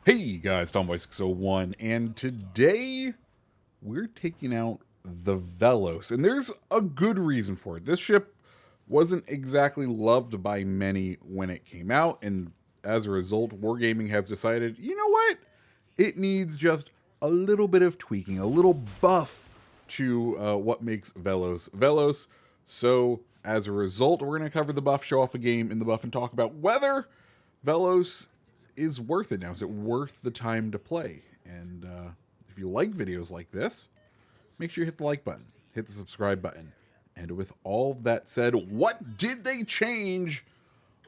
Hey guys, Tomboy601, and today we're taking out the Velos, and there's a good reason for it. This ship wasn't exactly loved by many when it came out, and as a result, Wargaming has decided, you know what? It needs just a little bit of tweaking, a little buff to what makes Velos Velos. So, as a result, we're going to cover the buff, show off the game in the buff, and talk about whether Velos is worth it now. Is it worth the time to play? And if you like videos like this, make sure you hit the like button, hit the subscribe button. And with all that said, what did they change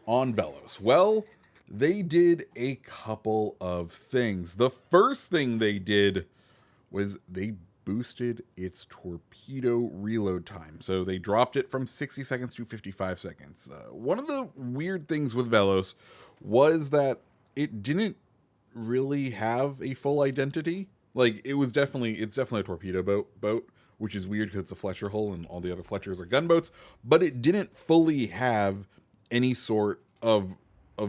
on Velos? Well, they did a couple of things. The first thing they did was they boosted its torpedo reload time. So they dropped it from 60 seconds to 55 seconds. One of the weird things with Velos was that it didn't really have a full identity. Like it's definitely a torpedo boat, which is weird because it's a Fletcher hull and all the other Fletchers are gunboats, but it didn't fully have any sort of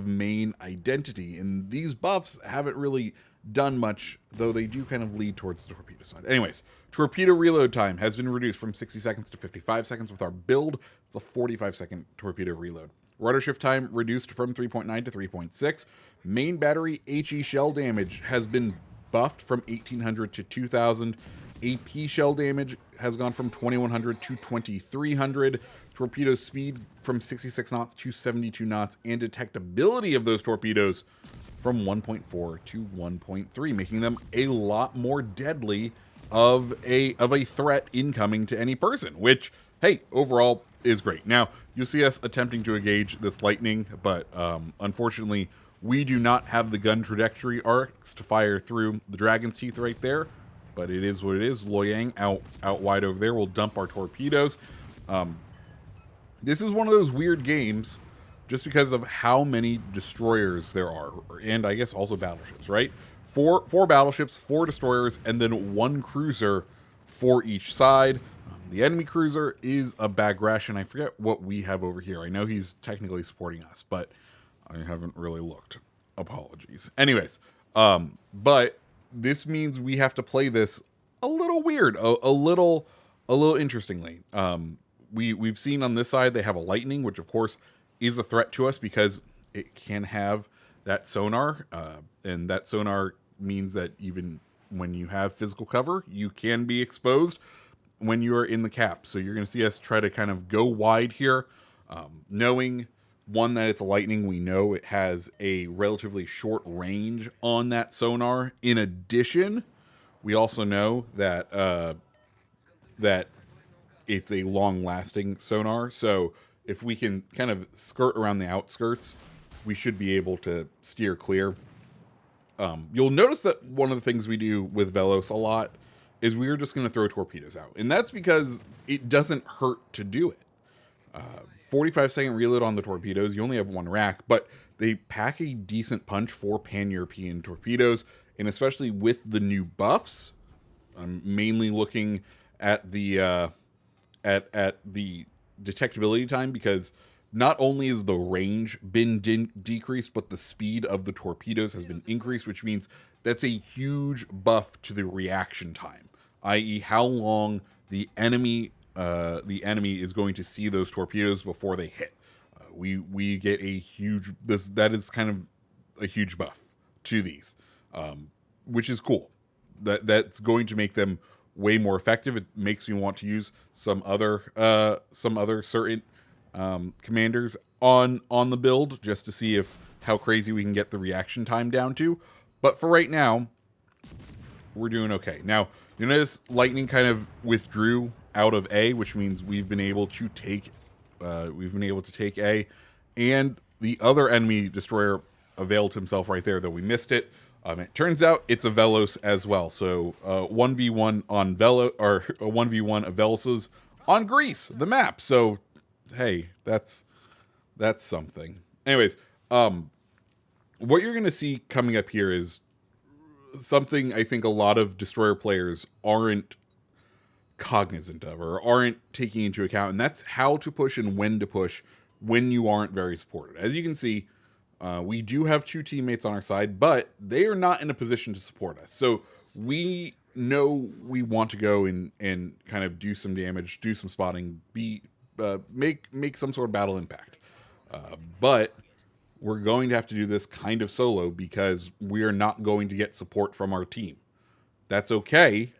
main identity. And these buffs haven't really done much, though they do kind of lead towards the torpedo side. Anyways, torpedo reload time has been reduced from 60 seconds to 55 seconds with our build. It's a 45-second torpedo reload. Rudder shift time reduced from 3.9 to 3.6. Main battery HE shell damage has been buffed from 1800 to 2000. AP shell damage has gone from 2100 to 2300. Torpedo speed from 66 knots to 72 knots, and detectability of those torpedoes from 1.4 to 1.3, making them a lot more deadly of a threat incoming to any person, which, hey, overall is great. Now, you'll see us attempting to engage this lightning, but unfortunately, we do not have the gun trajectory arcs to fire through the dragon's teeth right there, but it is what it is. Loyang out wide over there will dump our torpedoes. This is one of those weird games just because of how many destroyers there are, and I guess also battleships, right? Four battleships, 4 destroyers, and then 1 cruiser for each side. The enemy cruiser is a Bagrash, and I forget what we have over here. I know he's technically supporting us, but I haven't really looked. Apologies. Anyways, but this means we have to play this a little weird, a little interestingly. We've seen on this side they have a lightning, which of course is a threat to us because it can have that sonar, and that sonar means that even when you have physical cover, you can be exposed when you are in the cap. So you're going to see us try to kind of go wide here, knowing one that it's a lightning. We know it has a relatively short range on that sonar. In addition, we also know that that it's a long-lasting sonar. So if we can kind of skirt around the outskirts, we should be able to steer clear. You'll notice that one of the things we do with Velos a lot is we're just going to throw torpedoes out. And that's because it doesn't hurt to do it. 45-second reload on the torpedoes. You only have 1 rack, but they pack a decent punch for pan-European torpedoes. And especially with the new buffs, I'm mainly looking at the at the detectability time, because not only is the range been decreased, but the speed of the torpedoes has been increased, which means that's a huge buff to the reaction time, i.e. how long the enemy is going to see those torpedoes before they hit. We get a huge, that is kind of a huge buff to these, which is cool. That's going to make them way more effective. It makes me want to use some other certain commanders on the build just to see if how crazy we can get the reaction time down to. But for right now, we're doing okay. Now, you notice lightning kind of withdrew out of A, which means we've been able to take A, and the other enemy destroyer availed himself right there, though we missed it. It turns out it's a Velos as well. So 1v1 on Velos, or a 1v1 of Veloses on Greece, the map. So hey, that's something. Anyways, what you're gonna see coming up here is something I think a lot of destroyer players aren't cognizant of or aren't taking into account, and that's how to push and when to push when you aren't very supported. As you can see, We do have 2 teammates on our side, but they are not in a position to support us. So we know we want to go and kind of do some damage, do some spotting, make some sort of battle impact. But we're going to have to do this kind of solo because we are not going to get support from our team. That's okay,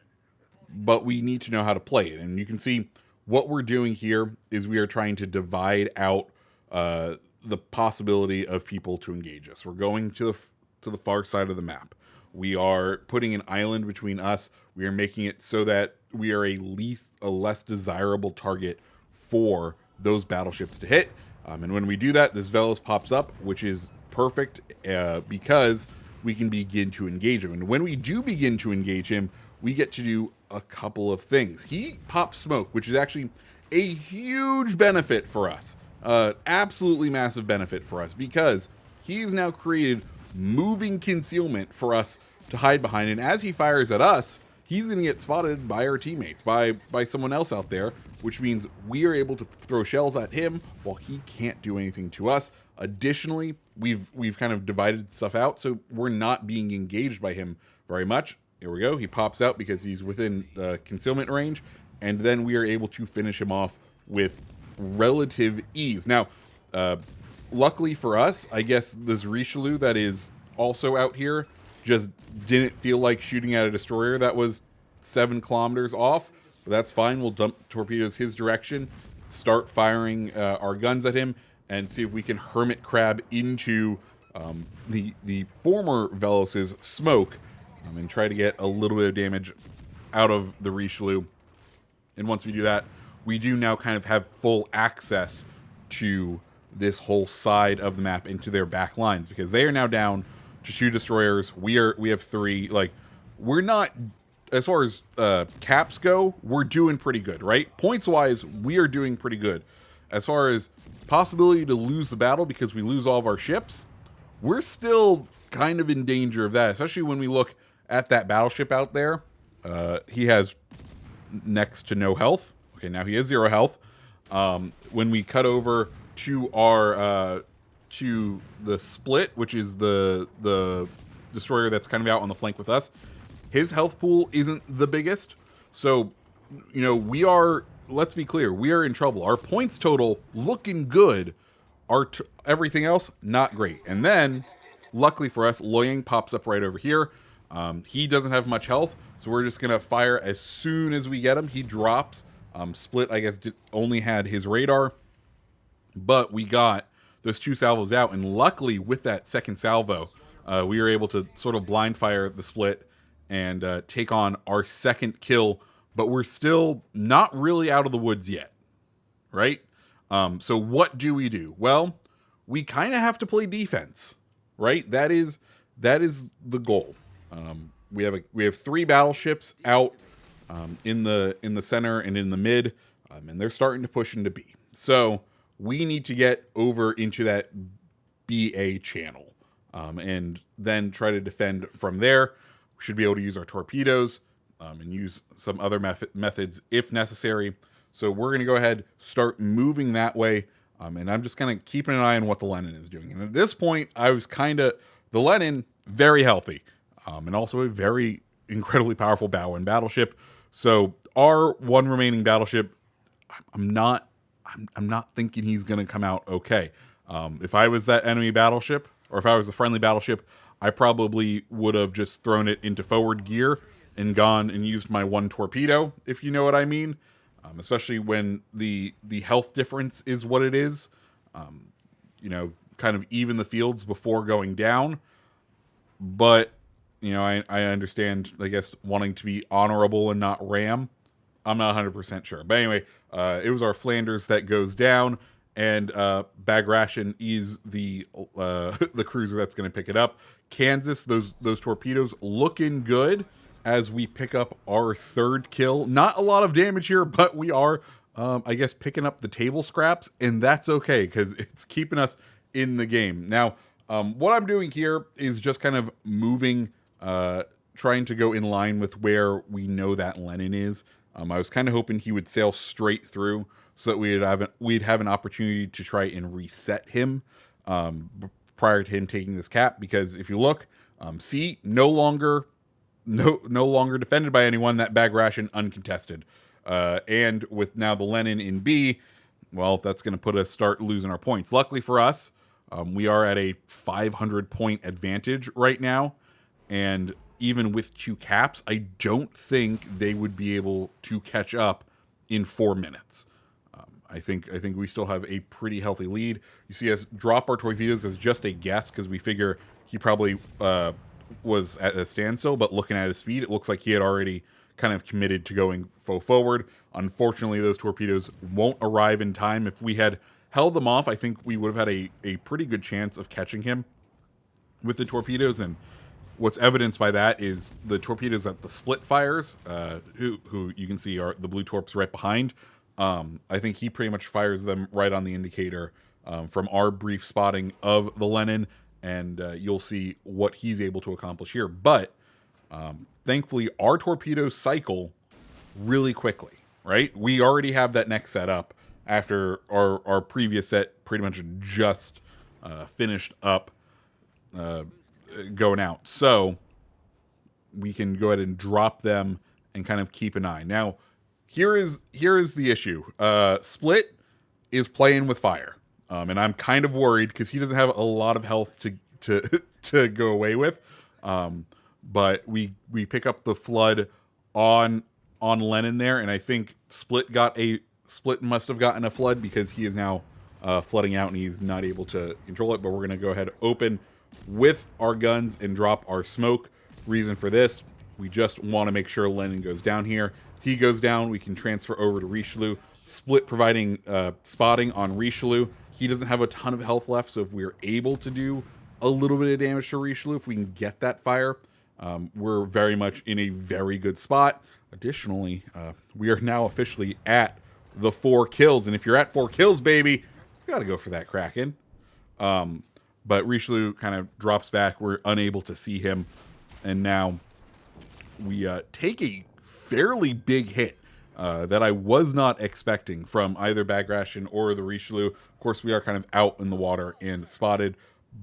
but we need to know how to play it. And you can see what we're doing here is we are trying to divide out the possibility of people to engage us. We're going to the far side of the map. We are putting an island between us. We are making it so that we are a less desirable target for those battleships to hit. And when we do that, this Velos pops up, which is perfect because we can begin to engage him. And when we do begin to engage him, we get to do a couple of things. He pops smoke, which is actually a huge benefit for us. Absolutely massive benefit for us because he has now created moving concealment for us to hide behind. And as he fires at us, he's going to get spotted by our teammates, by someone else out there, which means we are able to throw shells at him while he can't do anything to us. Additionally, we've kind of divided stuff out, so we're not being engaged by him very much. Here we go. He pops out because he's within concealment range, and then we are able to finish him off with relative ease. Now, luckily for us, I guess this Richelieu that is also out here just didn't feel like shooting at a destroyer that was 7 kilometers off. But that's fine. We'll dump torpedoes his direction, start firing our guns at him, and see if we can hermit crab into the former Velos's smoke and try to get a little bit of damage out of the Richelieu. And once we do that, we do now kind of have full access to this whole side of the map into their back lines because they are now down to 2 destroyers. We have 3. Like, we're not, as far as caps go, we're doing pretty good, right? Points wise, we are doing pretty good. As far as possibility to lose the battle because we lose all of our ships, we're still kind of in danger of that, especially when we look at that battleship out there. He has next to no health. Okay, now he has 0 health. When we cut over to our to the split, which is the destroyer that's kind of out on the flank with us, his health pool isn't the biggest. So, you know, we are, let's be clear, we are in trouble. Our points total looking good. Everything else, not great. And then, luckily for us, Loyang pops up right over here. He doesn't have much health, so we're just going to fire as soon as we get him. He drops. Split, I guess, only had his radar, but we got those 2 salvos out, and luckily with that second salvo, we were able to sort of blind fire the Split and take on our second kill, but we're still not really out of the woods yet, right? So what do we do? Well, we kind of have to play defense, right? That is the goal. We have 3 battleships out in the center and in the mid, and they're starting to push into B. So we need to get over into that BA channel, and then try to defend from there. We should be able to use our torpedoes and use some other methods if necessary. So we're going to go ahead, start moving that way, and I'm just kind of keeping an eye on what the Lenin is doing. And at this point, I was the Lenin, very healthy, and also a very incredibly powerful bow and battleship. So our one remaining battleship, I'm not thinking he's going to come out okay. If I was that enemy battleship, or if I was a friendly battleship, I probably would have just thrown it into forward gear and gone and used my 1 torpedo, if you know what I mean. Especially when the health difference is what it is. You know, kind of even the fields before going down. But, you know, I understand, I guess, wanting to be honorable and not ram. I'm not 100% sure. But anyway, it was our Flanders that goes down, and Bagration is the cruiser that's going to pick it up. Kansas, those torpedoes looking good as we pick up our 3rd kill. Not a lot of damage here, but we are, I guess, picking up the table scraps, and that's okay because it's keeping us in the game. Now, what I'm doing here is just kind of moving, trying to go in line with where we know that Lenin is. I was kind of hoping he would sail straight through so that we'd have an opportunity to try and reset him prior to him taking this cap, because if you look, C no longer defended by anyone. That bag ration uncontested, and with now the Lenin in B, well, that's going to put us start losing our points. Luckily for us, we are at a 500 point advantage right now, and even with 2 caps, I don't think they would be able to catch up in 4 minutes. I think we still have a pretty healthy lead. You see us drop our torpedoes as just a guess, because we figure he probably was at a standstill, but looking at his speed, it looks like he had already kind of committed to going forward. Unfortunately, those torpedoes won't arrive in time. If we had held them off, I think we would have had a pretty good chance of catching him with the torpedoes. And what's evidenced by that is the torpedoes at the split fires, who you can see are the blue torps right behind. I think he pretty much fires them right on the indicator from our brief spotting of the Lenin, and you'll see what he's able to accomplish here. But thankfully, our torpedoes cycle really quickly, right? We already have that next set up after our previous set pretty much just finished up going out. So we can go ahead and drop them and kind of keep an eye. Now, here is the issue. Split is playing with fire, and I'm kind of worried because he doesn't have a lot of health to go away with. But we pick up the flood on Lenin there, and I think Split must have gotten a flood because he is now flooding out and he's not able to control it. But we're gonna go ahead and open with our guns and drop our smoke. Reason for this, we just want to make sure Lenin goes down here. He goes down, we can transfer over to Richelieu. Split providing spotting on Richelieu. He doesn't have a ton of health left, so if we're able to do a little bit of damage to Richelieu, if we can get that fire, we're very much in a very good spot. Additionally, we are now officially at the 4 kills, and if you're at 4 kills, baby, you gotta go for that Kraken. But Richelieu kind of drops back. We're unable to see him, and now we take a fairly big hit that I was not expecting from either bag ration or the Richelieu. Of course, we are kind of out in the water and spotted,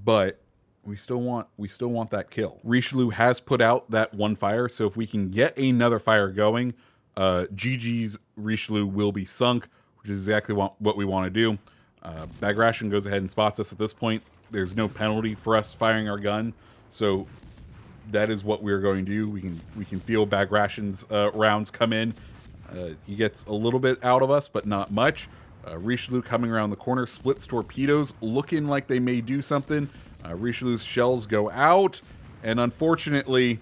but we still want that kill. Richelieu has put out that 1 fire, so if we can get another fire going, GG's Richelieu will be sunk, which is exactly what we want to do. Bag ration goes ahead and spots us at this point. There's no penalty for us firing our gun, so that is what we're going to do. We can feel bag rations rounds come in. He gets a little bit out of us, but not much. Richelieu coming around the corner, splits torpedoes, looking like they may do something. Richelieu's shells go out, and unfortunately,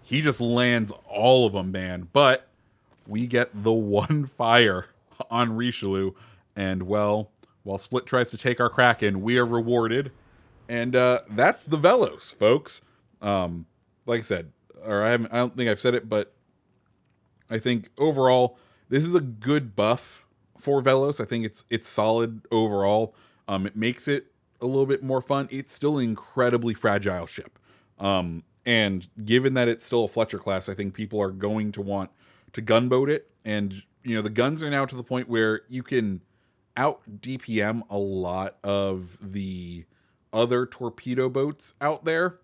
he just lands all of them, man. But we get the 1 fire on Richelieu, and well, while Split tries to take our Kraken, we are rewarded, and that's the Velos, folks. Like I said, or I don't think I've said it, but I think overall this is a good buff for Velos. I think it's solid overall. It makes it a little bit more fun. It's still an incredibly fragile ship, and given that it's still a Fletcher class, I think people are going to want to gunboat it. And you know, the guns are now to the point where you can out DPM a lot of the other torpedo boats out there.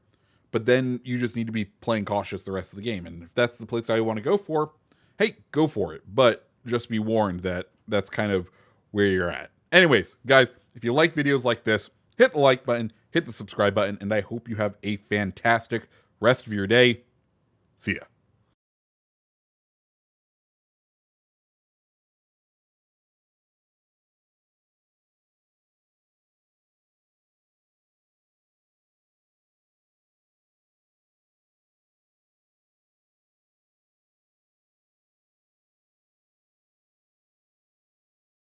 But then you just need to be playing cautious the rest of the game. And if that's the place I want to go for, hey, go for it. But just be warned that that's kind of where you're at. Anyways, guys, if you like videos like this, hit the like button, hit the subscribe button, and I hope you have a fantastic rest of your day. See ya.